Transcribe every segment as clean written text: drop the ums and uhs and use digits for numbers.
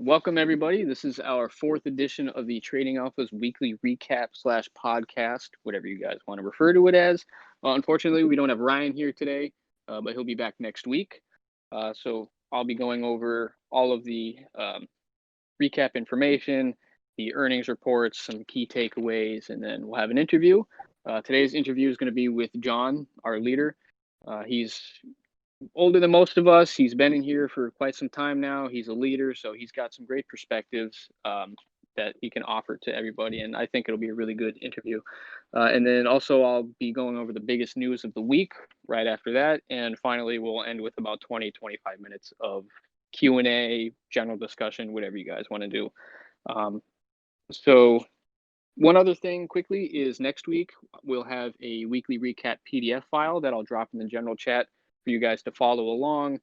Welcome, everybody. This is our fourth edition of the Trading Alpha's weekly recap slash podcast, whatever you guys want to refer to it as. Unfortunately, we don't have Ryan here today, but he'll be back next week. So I'll be going over all of the recap information, the earnings reports, some key takeaways, and then we'll have an interview. Today's interview is going to be with John, our leader. He's older than most of us. He's been in here for quite some time now. He's a leader, so he's got some great perspectives that he can offer to everybody, and I think it'll be a really good interview. And then also I'll be going over the biggest news of the week right after that, and finally we'll end with about 20-25 minutes of Q&A, general discussion, whatever you guys want to do. So one other thing quickly is next week we'll have a weekly recap PDF file that I'll drop in the general chat for you guys to follow along.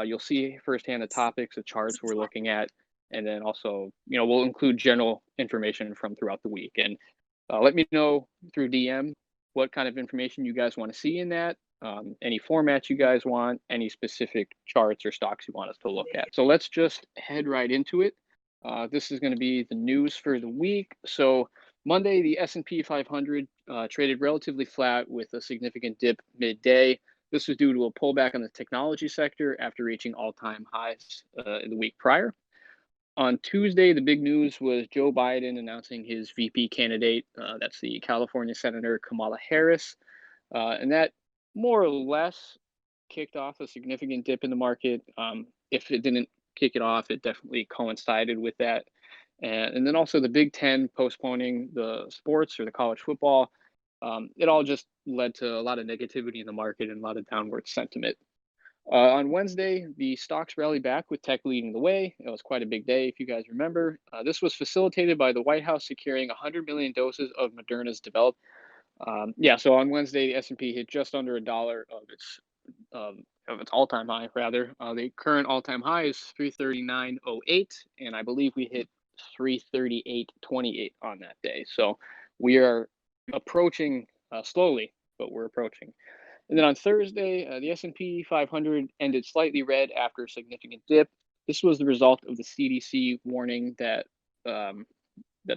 You'll see firsthand the topics, the charts we're looking at, and then also, we'll include general information from throughout the week. And let me know through DM what kind of information you guys want to see in that, any formats you guys want, any specific charts or stocks you want us to look at. So let's just head right into it. This is going to be the news for the week. So Monday, the S&P 500 traded relatively flat with a significant dip midday. This was due to a pullback on the technology sector after reaching all-time highs in the week prior. On Tuesday, the big news was Joe Biden announcing his VP candidate. That's the California Senator Kamala Harris. And that more or less kicked off a significant dip in the market. If it didn't kick it off, it definitely coincided with that. And then also the Big Ten postponing the sports or the college football. It all just led to a lot of negativity in the market and a lot of downward sentiment. On Wednesday, the stocks rallied back with tech leading the way. It was quite a big day, if you guys remember. This was facilitated by the White House securing 100 million doses of Moderna's developed. So on Wednesday, the S&P hit just under $1 of its all-time high, rather. The current all-time high is 339.08, and I believe we hit 338.28 on that day. So we are approaching slowly, but we're approaching. And then on Thursday, the S&P 500 ended slightly red after a significant dip. This was the result of the CDC warning that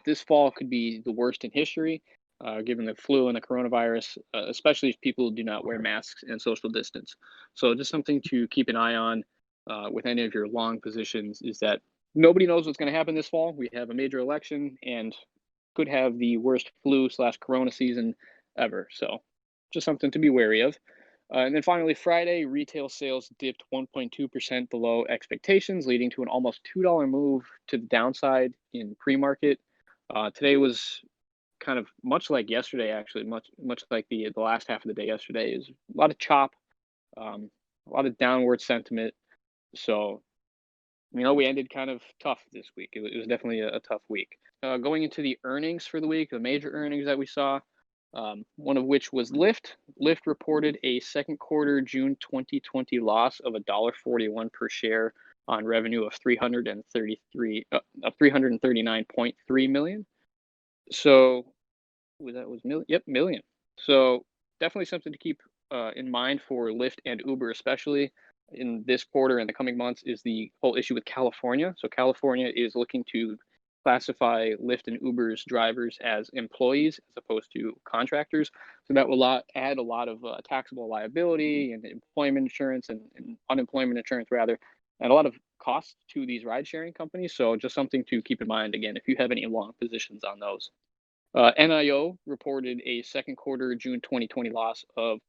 this fall could be the worst in history, given the flu and the coronavirus, especially if people do not wear masks and social distance. So just something to keep an eye on with any of your long positions is that nobody knows what's going to happen this fall. We have a major election and could have the worst flu/corona season ever. So just something to be wary of. And then finally, Friday, retail sales dipped 1.2% below expectations, leading to an almost $2 move to the downside in pre-market. Today was kind of much like yesterday, actually, much like the last half of the day yesterday. Is a lot of chop, a lot of downward sentiment. So, we ended kind of tough this week. It was definitely a tough week. Going into the earnings for the week, the major earnings that we saw, one of which was Lyft. Lyft reported a second quarter June 2020 loss of $1.41 per share on revenue of 339.3 million. So million. So definitely something to keep in mind for Lyft and Uber, especially in this quarter and the coming months, is the whole issue with California. So California is looking to classify Lyft and Uber's drivers as employees as opposed to contractors. So that will add a lot of taxable liability and employment insurance and unemployment insurance, rather, and a lot of costs to these ride-sharing companies. So just something to keep in mind, again, if you have any long positions on those. NIO reported a second quarter June 2020 loss of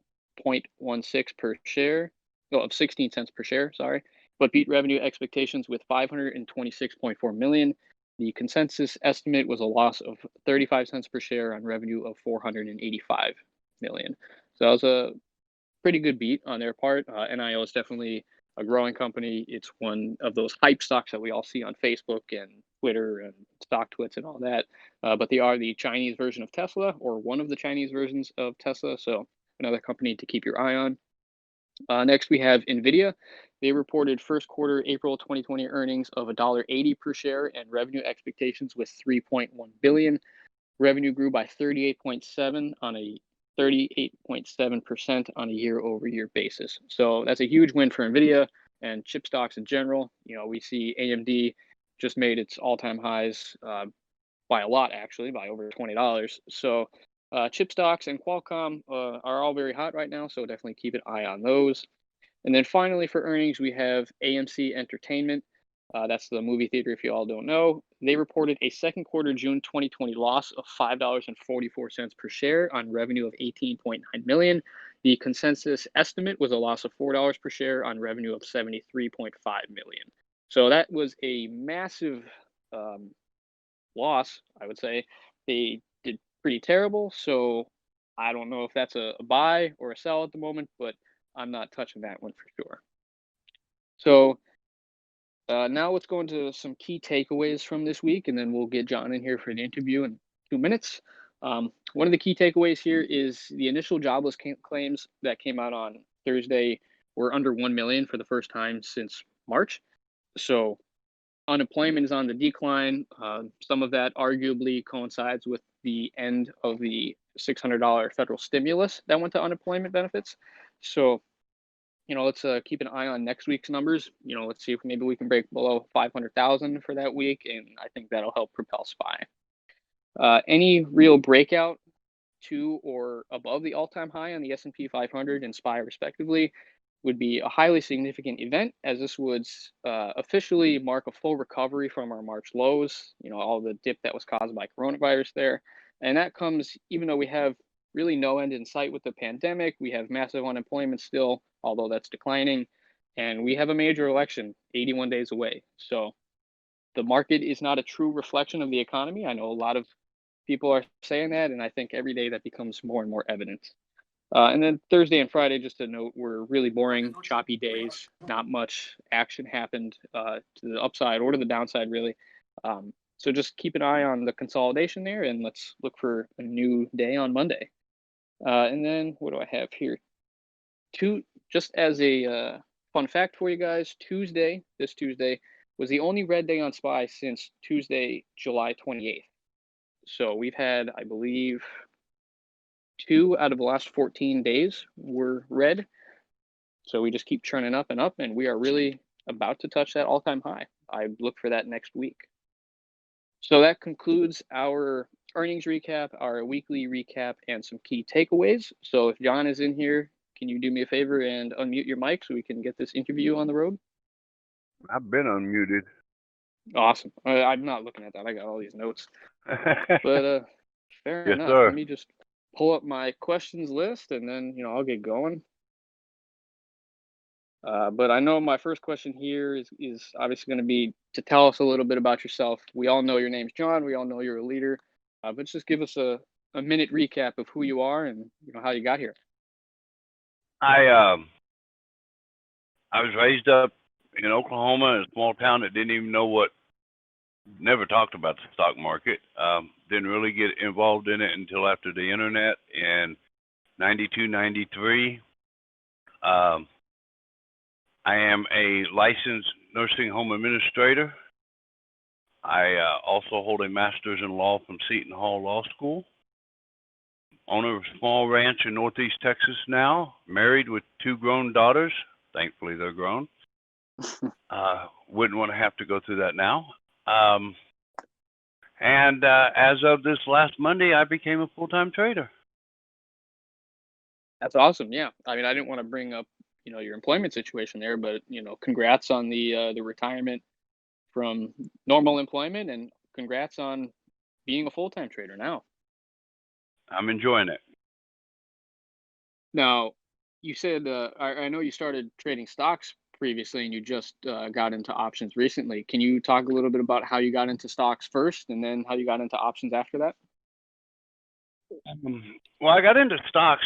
0.16 per share, of 16 cents per share, sorry, but beat revenue expectations with 526.4 million. The consensus estimate was a loss of 35 cents per share on revenue of 485 million. So that was a pretty good beat on their part. NIO is definitely a growing company. It's one of those hype stocks that we all see on Facebook and Twitter and StockTwits and all that. But they are the Chinese version of Tesla, or one of the Chinese versions of Tesla. So another company to keep your eye on. Next, we have NVIDIA. They reported first quarter April 2020 earnings of $1.80 per share and revenue expectations with 3.1 billion. Revenue grew by 38.7% on a year-over-year basis. So that's a huge win for NVIDIA and chip stocks in general. We see AMD just made its all-time highs by a lot, actually, by over $20. So chip stocks and Qualcomm are all very hot right now, so definitely keep an eye on those. And then finally for earnings, we have AMC Entertainment. That's the movie theater, if you all don't know. They reported a second quarter June 2020 loss of $5.44 per share on revenue of 18.9 million. The consensus estimate was a loss of $4 per share on revenue of 73.5 million. So that was a massive um, loss, I would say. They did pretty terrible, so I don't know if that's a buy or a sell at the moment, but I'm not touching that one for sure. So now let's go into some key takeaways from this week, and then we'll get John in here for an interview in 2 minutes. One of the key takeaways here is the initial jobless claims that came out on Thursday were under 1 million for the first time since March. So unemployment is on the decline. Some of that arguably coincides with the end of the $600 federal stimulus that went to unemployment benefits. So let's keep an eye on next week's numbers. Let's see if maybe we can break below 500,000 for that week, and I think that'll help propel SPY. Any real breakout to or above the all-time high on the S&P 500 and SPY respectively would be a highly significant event, as this would officially mark a full recovery from our March lows, all the dip that was caused by coronavirus there. And that comes even though we have really no end in sight with the pandemic. We have massive unemployment still, although that's declining. And we have a major election 81 days away. So the market is not a true reflection of the economy. I know a lot of people are saying that, and I think every day that becomes more and more evident. And then Thursday and Friday, just to note, were really boring, choppy days. Not much action happened to the upside or to the downside, really. So just keep an eye on the consolidation there, and let's look for a new day on Monday. And then what do I have here? Just as a fun fact for you guys, this Tuesday, was the only red day on SPY since Tuesday, July 28th. So we've had, I believe, 2 out of the last 14 days were red. So we just keep churning up and up, and we are really about to touch that all-time high. I look for that next week. So that concludes our earnings recap, our weekly recap, and some key takeaways. So if John is in here, can you do me a favor and unmute your mic so we can get this interview on the road? I've been unmuted. Awesome. I'm not looking at that. I got all these notes. But fair Yes, enough. sir. Let me just pull up my questions list, and then I'll get going. But I know my first question here is obviously going to be to tell us a little bit about yourself. We all know your name's John. We all know you're a leader. But just give us a minute recap of who you are and how you got here. I was raised up in Oklahoma, in a small town that never talked about the stock market. Didn't really get involved in it until after the internet in 92, 93. I am a licensed nursing home administrator. I also hold a master's in law from Seton Hall Law School. Owner of a small ranch in Northeast Texas now. Married with 2 grown daughters. Thankfully, they're grown. Wouldn't want to have to go through that now. And as of this last Monday, I became a full-time trader. That's awesome. Yeah. I mean, I didn't want to bring up, your employment situation there, but, congrats on the retirement from normal employment, and congrats on being a full-time trader now. I'm enjoying it. Now, you said, I know you started trading stocks previously and you just got into options recently. Can you talk a little bit about how you got into stocks first and then how you got into options after that? Well, I got into stocks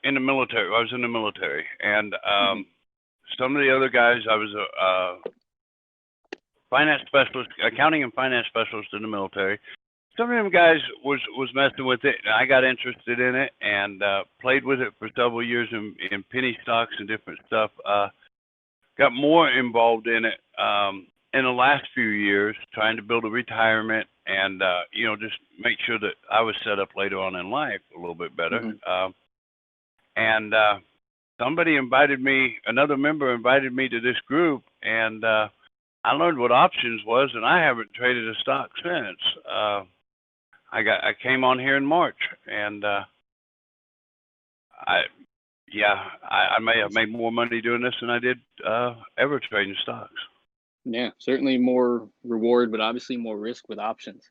in the military. I was in the military, and some of the other guys, I was a finance specialist, accounting and finance specialist in the military. Some of them guys was messing with it, and I got interested in it and played with it for several years in penny stocks and different stuff. Got more involved in it in the last few years, trying to build a retirement and just make sure that I was set up later on in life a little bit better. And another member invited me to this group, and I learned what options was, and I haven't traded a stock since. I came on here in March, and I I may have made more money doing this than I did ever trading stocks. Yeah, certainly more reward, but obviously more risk with options.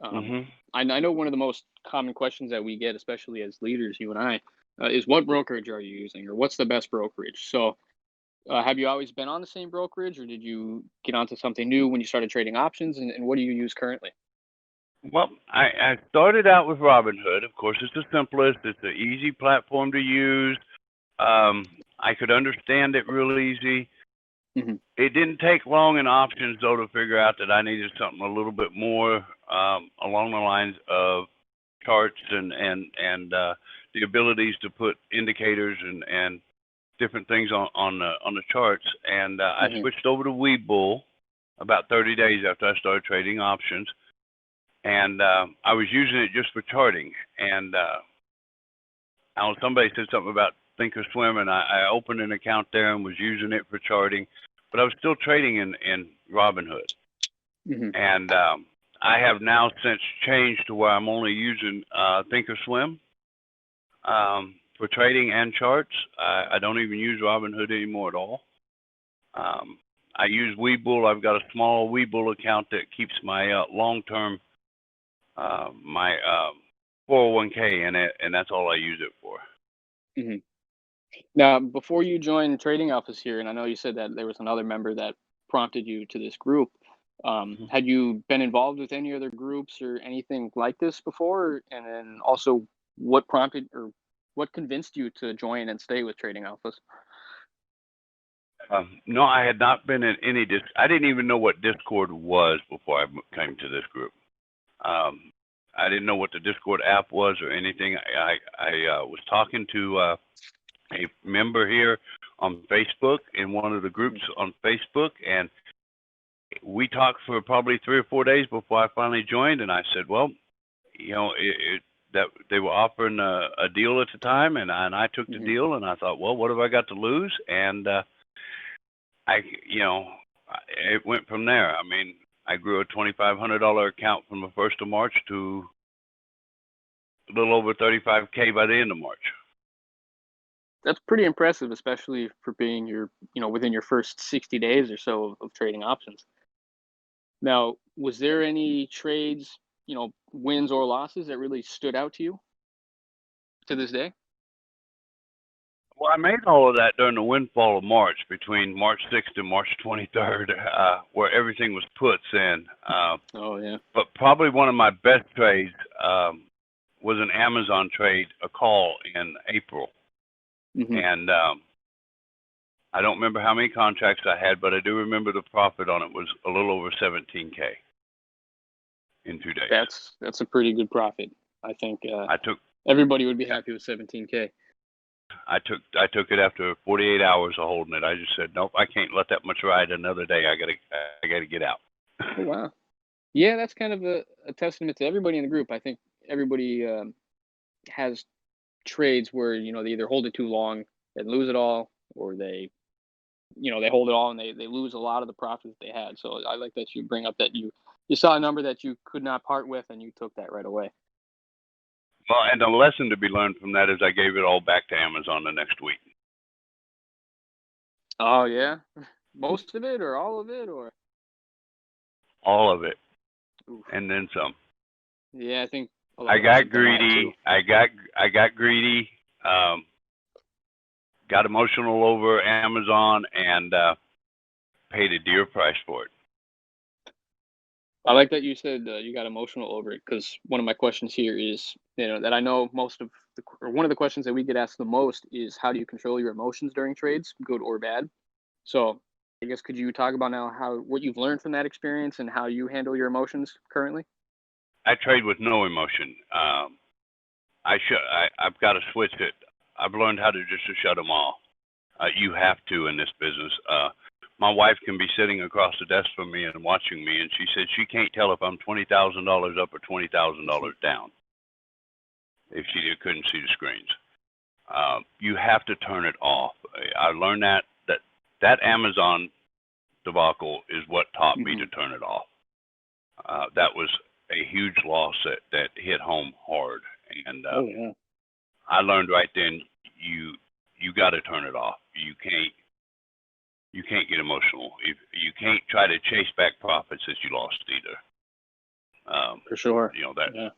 hmm I know one of the most common questions that we get, especially as leaders, you and I, is what brokerage are you using, or what's the best brokerage? So, have you always been on the same brokerage, or did you get onto something new when you started trading options? And what do you use currently? Well, I started out with Robinhood. Of course, it's the simplest. It's an easy platform to use. I could understand it real easy. Hmm. It didn't take long in options though to figure out that I needed something a little bit more along the lines of charts and the abilities to put indicators and different things on the charts. And I Hmm. switched over to Webull about 30 days after I started trading options, and I was using it just for charting. And I don't know, somebody said something about Thinkorswim, and I opened an account there and was using it for charting, but I was still trading in Robinhood. Hmm. And I have now since changed to where I'm only using Thinkorswim for trading and charts. I don't even use Robinhood anymore at all. I use Webull. I've got a small Webull account that keeps my long-term my 401k in it, and that's all I use it for. Hmm. Now, before you joined Trading Office here, and I know you said that there was another member that prompted you to this group. Had you been involved with any other groups or anything like this before? And then also, what prompted or what convinced you to join and stay with Trading Office? No, I had not been in any I didn't even know what Discord was before I came to this group. I didn't know what the Discord app was or anything. I was talking to a member here on Facebook in one of the groups on Facebook, and we talked for probably 3 or 4 days before I finally joined. And I said, well, that they were offering a deal at the time, and I took the Hmm. deal, and I thought, well, what have I got to lose? And I, it went from there. I mean, I grew a $2,500 account from the 1st of March to a little over 35K by the end of March. That's pretty impressive, especially for being within your first 60 days or so of trading options. Now, was there any trades, wins or losses that really stood out to you to this day? Well, I made all of that during the windfall of March, between March 6th and March 23rd, where everything was puts in. Oh yeah. But probably one of my best trades was an Amazon trade, a call in April. Hmm. And I don't remember how many contracts I had, but I do remember the profit on it was a little over 17K in 2 days. That's a pretty good profit. I think I took everybody would be happy with 17K. I took it after 48 hours of holding it. I just said, nope, I can't let that much ride another day. I gotta get out. Oh wow. Yeah, that's kind of a testament to everybody in the group. I think everybody has trades where they either hold it too long and lose it all, or they hold it all and they lose a lot of the profits they had. So I like that you bring up that you saw a number that you could not part with and you took that right away. Well, and the lesson to be learned from that is I gave it all back to Amazon the next week. Oh yeah, most of it or all of it or. All of it, Oof. and then some. Yeah, I think a lot I of us have got done that too. greedy. I got greedy. Got emotional over Amazon and paid a dear price for it. I like that you said you got emotional over it because one of my questions here is, that I know most of or one of the questions that we get asked the most is how do you control your emotions during trades, good or bad? So I guess could you talk about now what you've learned from that experience and how you handle your emotions currently? I trade with no emotion. I've got to switch it. I've learned how to just to shut them off. You have to in this business. My wife can be sitting across the desk from me and watching me, and she said she can't tell if I'm $20,000 up or $20,000 down if she couldn't see the screens. You have to turn it off. I learned that Amazon debacle is what taught me to turn it off. That was a huge loss that hit home hard, and Oh yeah. I learned right then you got to turn it off. You can't get emotional. If you can't try to chase back profits that you lost either. For sure. You know that Yeah.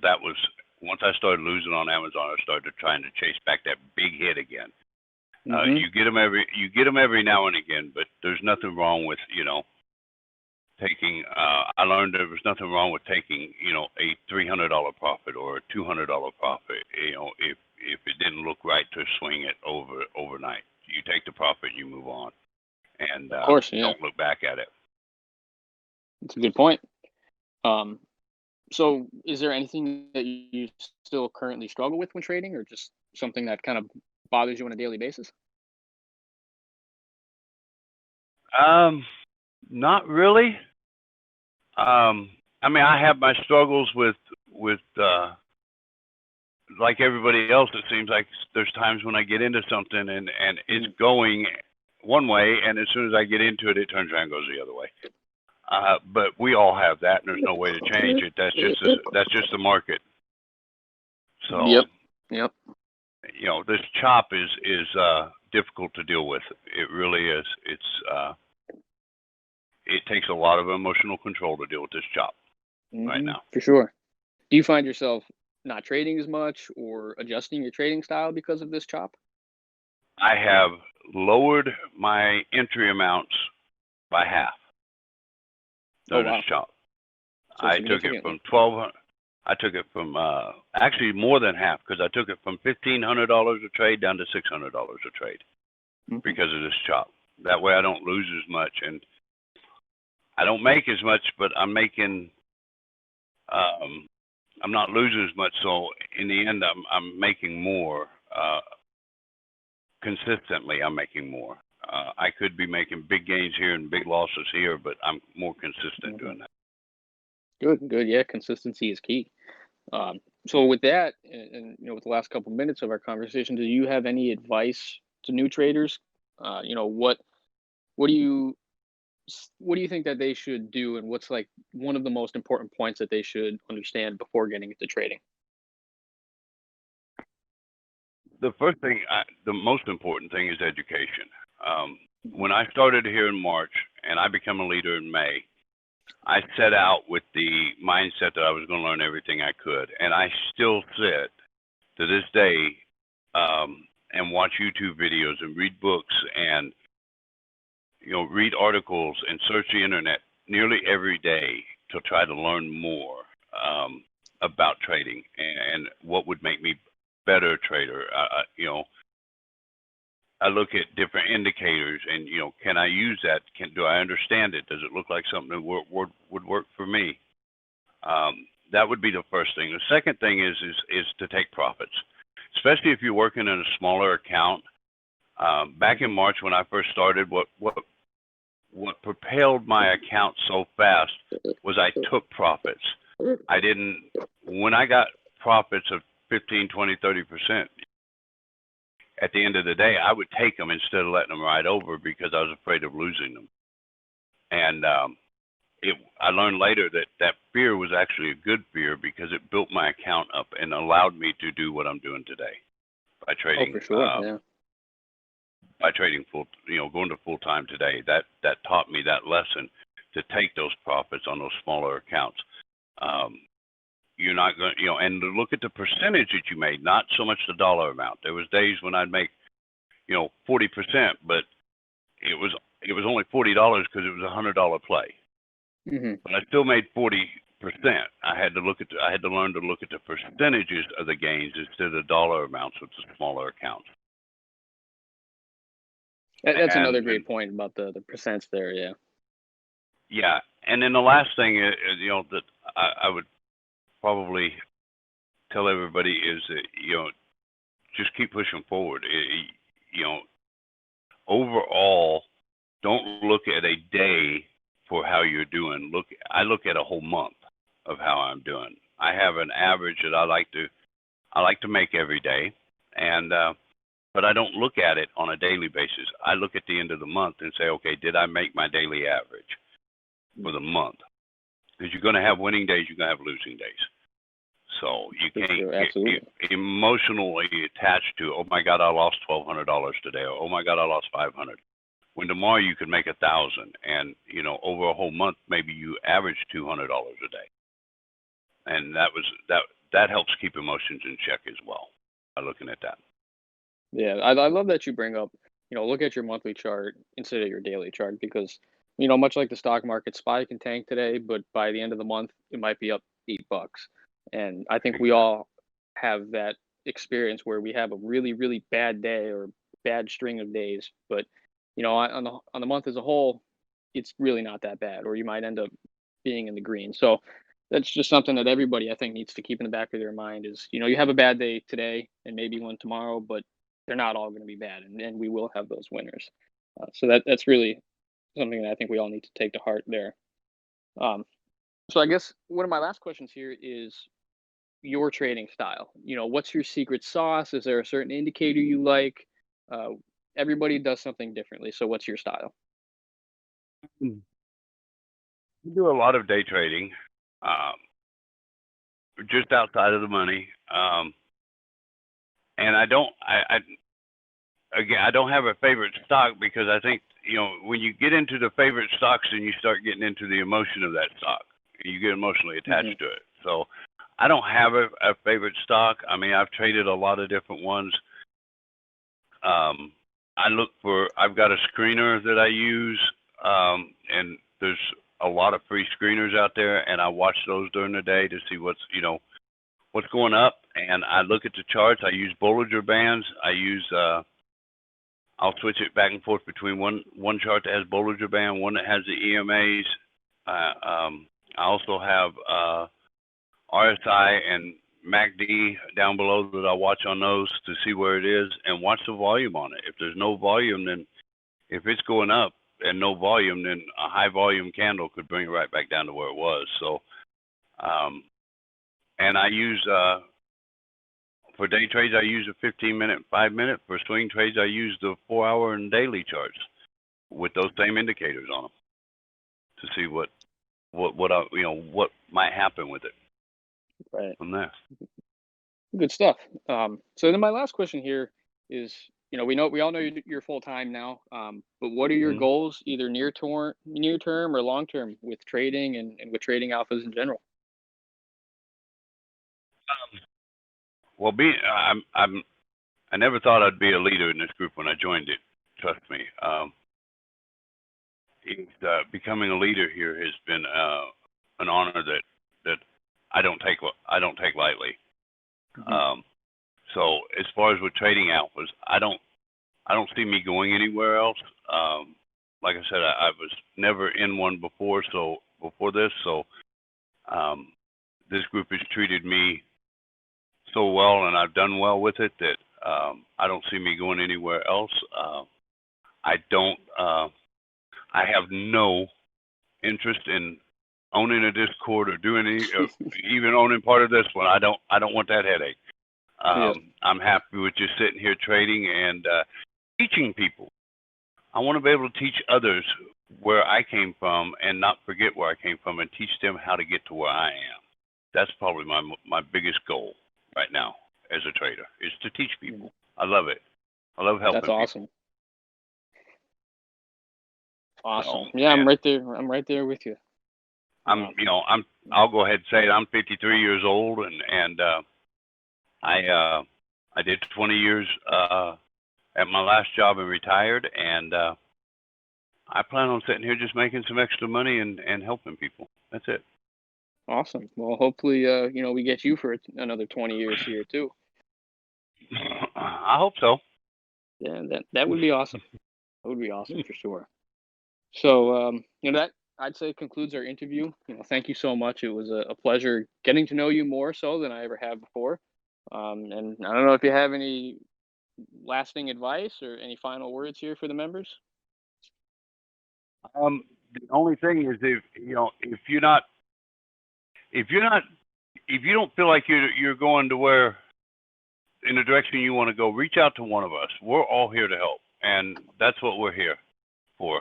that was once I started losing on Amazon. I started trying to chase back that big hit again. You get them every now and again, but there's nothing wrong with taking. I learned there was nothing wrong with taking a $300 profit or a $200 profit. If it didn't look right to swing it overnight, you take the profit and you move on, and Of course, yeah. don't look back at it. That's a good point. So is there anything that you still currently struggle with when trading, or just something that kind of bothers you on a daily basis? Not really. I mean, I have my struggles with like everybody else. It seems like there's times when I get into something and it's going one way, and as soon as I get into it, it turns around and goes the other way. But we all have that, and there's no way to change it. That's just the market. So Yep. This chop is difficult to deal with. It really is. It takes a lot of emotional control to deal with this chop right now. For sure. Do you find yourself not trading as much or adjusting your trading style because of this chop? I have lowered my entry amounts by half. Oh, wow. This chop. So I took it from 1,200. I took it from actually more than half, because I took it from $1,500 a trade down to $600 a trade because of this chop. That way, I don't lose as much, and I don't make as much, but I'm making. I'm not losing as much, so in the end, I'm making more. Consistently, I'm making more. I could be making big gains here and big losses here, but I'm more consistent doing that. Good. Yeah, consistency is key. So with that, and with the last couple minutes of our conversation, do you have any advice to new traders? What do you think that they should do, and what's like one of the most important points that they should understand before getting into trading? The first thing, the most important thing is education. When I started here in March and I became a leader in May, I set out with the mindset that I was going to learn everything I could. And I still sit to this day and watch YouTube videos and read books and read articles and search the internet nearly every day to try to learn more about trading and what would make me better trader. I look at different indicators and can I use that? Do I understand it? Does it look like something that would work for me? That would be the first thing. The second thing is to take profits, especially if you're working in a smaller account. Back in March when I first started, what propelled my account so fast was I took profits. When I got profits of 15, 20, 30%, at the end of the day, I would take them instead of letting them ride over because I was afraid of losing them. And I learned later that fear was actually a good fear because it built my account up and allowed me to do what I'm doing today by trading. Oh, for sure, yeah. By trading going to full time today, that taught me that lesson to take those profits on those smaller accounts. You're not going, and to look at the percentage that you made, not so much the dollar amount. There was days when I'd make, 40%, but it was only $40 because it was $100 play. But I still made 40%. I had to learn to look at the percentages of the gains instead of the dollar amounts with the smaller accounts. That's another great point about the percents there. Yeah. Yeah, and then the last thing is that I would probably tell everybody is that just keep pushing forward. Overall, don't look at a day for how you're doing. I look at a whole month of how I'm doing. I have an average that I like to make every day, and but I don't look at it on a daily basis. I look at the end of the month and say, okay, did I make my daily average for the month? Because you're going to have winning days, you're going to have losing days. So you can't get emotionally attached to, oh my God, I lost $1,200 today, or oh my God, I lost 500. When tomorrow you could make 1,000, and over a whole month maybe you average $200 a day, and that helps keep emotions in check as well by looking at that. Yeah, I love that you bring up, look at your monthly chart instead of your daily chart because, much like the stock market, SPY can tank today, but by the end of the month, it might be up $8. And I think we all have that experience where we have a really, really bad day or bad string of days, but on the month as a whole, it's really not that bad, or you might end up being in the green. So that's just something that everybody I think needs to keep in the back of their mind is, you have a bad day today and maybe one tomorrow, but they're not all going to be bad, and we will have those winners. So that's really something that I think we all need to take to heart there. Um, so I guess one of my last questions here is your trading style. What's your secret sauce? Is there a certain indicator you like? Uh, Everybody does something differently. So what's your style? I do a lot of day trading, just outside of the money, and I don't. Again, I don't have a favorite stock because I think when you get into the favorite stocks, then you start getting into the emotion of that stock. You get emotionally attached to it. So I don't have a favorite stock. I mean, I've traded a lot of different ones. I've got a screener that I use, and there's a lot of free screeners out there, and I watch those during the day to see what's going up. And I look at the charts. I use Bollinger Bands. I'll switch it back and forth between one chart that has Bollinger Band, one that has the EMAs. I also have RSI and MACD down below that I watch on those to see where it is and watch the volume on it. If there's no volume, then if it's going up and no volume, then a high volume candle could bring it right back down to where it was. So, and I use, for day trades, I use a 15-minute, 5-minute. For swing trades, I use the 4-hour and daily charts with those same indicators on them to see what might happen with it. Right. From there. Good stuff. So then my last question here is, we all know you're full time now, but what are your goals, either near term or long term, with trading and with trading alphas in general? Well, I never thought I'd be a leader in this group when I joined it. Trust me. Becoming a leader here has been an honor that I don't take lightly. So as far as with trading alphas, I don't see me going anywhere else. Like I said, I was never in one before this, so this group has treated me so well, and I've done well with it that I don't see me going anywhere else. I have no interest in owning a Discord or doing even owning part of this one. I don't want that headache. I'm happy with just sitting here trading and teaching people. I want to be able to teach others where I came from and not forget where I came from, and teach them how to get to where I am. That's probably my biggest goal right now as a trader, is to teach people. I love it. I love helping people. That's awesome. Awesome. So, I'm right there. I'm right there with you. I'll go ahead and say it. I'm 53 years old, and I did 20 years at my last job and retired, and I plan on sitting here just making some extra money and helping people. That's it. Awesome. Well, hopefully, we get you for another 20 years here too. I hope so. Yeah, that would be awesome. That would be awesome for sure. So, that I'd say concludes our interview. Thank you so much. It was a pleasure getting to know you more so than I ever have before. And I don't know if you have any lasting advice or any final words here for the members. The only thing is, if you don't feel like you're going to where in the direction you want to go, reach out to one of us. We're all here to help, and that's what we're here for.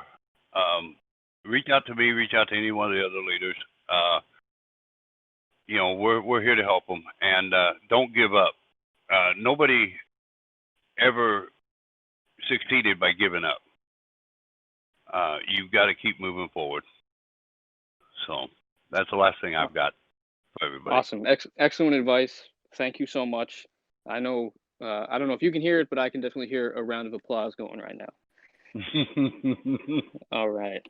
Reach out to me. Reach out to any one of the other leaders. You know, we're here to help them, and don't give up. Nobody ever succeeded by giving up. You've got to keep moving forward. So that's the last thing I've got for everybody. Awesome. Excellent advice. Thank you so much. I know, I don't know if you can hear it, but I can definitely hear a round of applause going right now. All right.